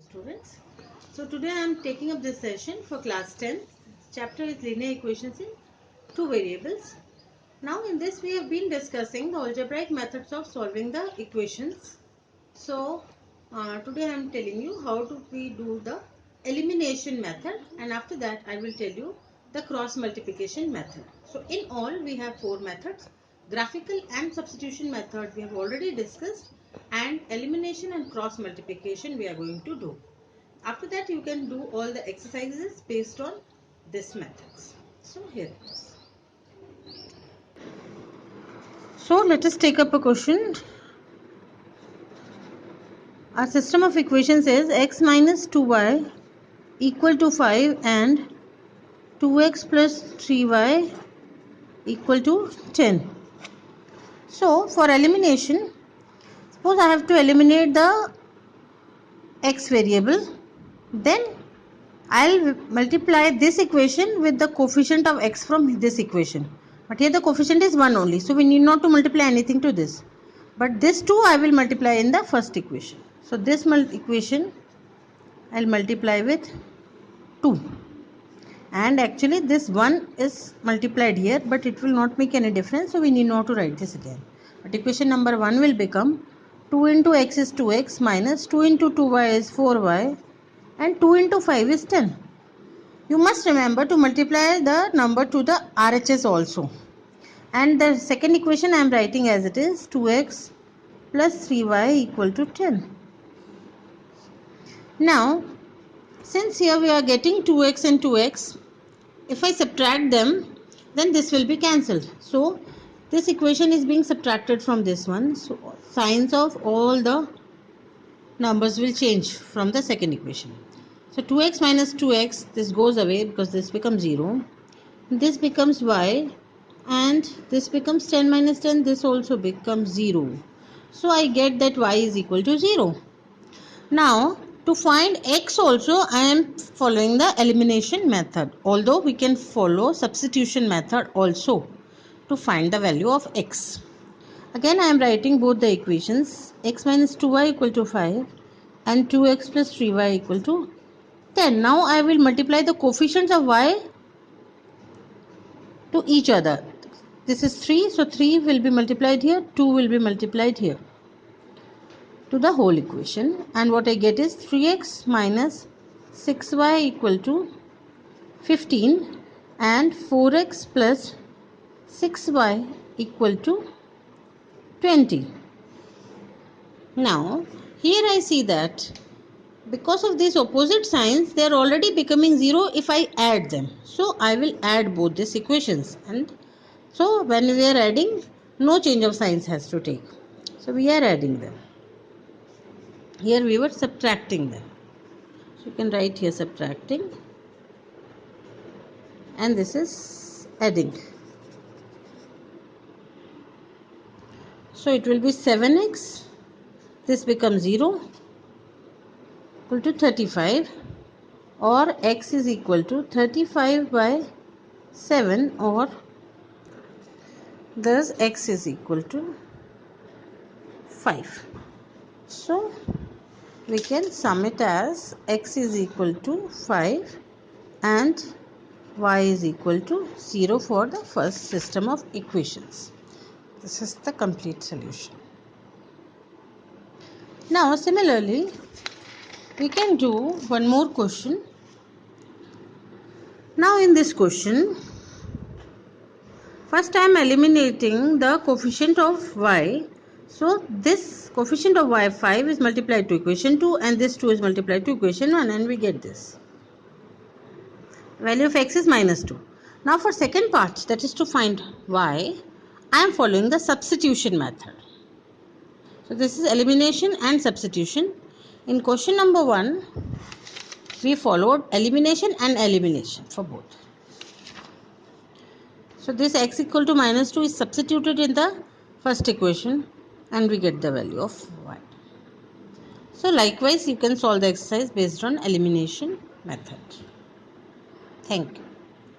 students. So today I am taking up this session for class 10. Chapter is linear equations in two variables. Now in this we have been discussing the algebraic methods of solving the equations. So today I am telling you how to we do the elimination method, and after that I will tell you the cross multiplication method. So in all we have four methods. Graphical and substitution method we have already discussed, and elimination and cross multiplication we are going to do. After that you can do all the exercises based on this methods. So here it is. So let us take up a question. Our system of equations is x minus 2y equal to 5 and 2x plus 3y equal to 10. So for elimination, suppose I have to eliminate the x variable, then I'll multiply this equation with the coefficient of x from this equation. But here the coefficient is 1 only, so we need not to multiply anything to this. But this 2 I will multiply in the first equation. So this equation I'll multiply with 2. And actually this 1 is multiplied here, but it will not make any difference, so we need not to write this again. But equation number 1 will become 2 into x is 2x minus 2 into 2y is 4y and 2 into 5 is 10. You must remember to multiply the number to the RHS also. And the second equation I am writing as it is, 2x plus 3y equal to 10. Now since here we are getting 2x and 2x, if I subtract them, then this will be cancelled. So this equation is being subtracted from this one. So signs of all the numbers will change from the second equation. So 2x minus 2x, this goes away because this becomes 0. This becomes y, and this becomes 10 minus 10, this also becomes 0. So I get that y is equal to 0. Now to find x also I am following the elimination method, although we can follow substitution method also to find the value of x. Again I am writing both the equations, x minus 2y equal to 5 and 2x plus 3y equal to 10. Now I will multiply the coefficients of y to each other. This is 3, so 3 will be multiplied here, 2 will be multiplied here to the whole equation, and what I get is 3x minus 6y equal to 15 and 4x plus 6y equal to 20. Now here I see that because of these opposite signs they are already becoming 0 if I add them. So I will add both these equations, and so when we are adding, no change of signs has to take. So we are adding them. Here we were subtracting them. So you can write here subtracting, and this is adding. So it will be 7x, this becomes 0, equal to 35, or x is equal to 35 by 7, or thus x is equal to 5. So we can sum it as x is equal to 5 and y is equal to 0 for the first system of equations. This is the complete solution. Now similarly we can do one more question. Now in this question, first I am eliminating the coefficient of y. So this coefficient of y 5 is multiplied to equation 2, and this 2 is multiplied to equation 1, and we get this. Value of x is minus 2. Now for second part, that is to find y, I am following the substitution method. So this is elimination and substitution. In question number 1, we followed elimination and elimination for both. So this x equal to minus 2 is substituted in the first equation, and we get the value of y. So likewise you can solve the exercise based on elimination method. Thank you.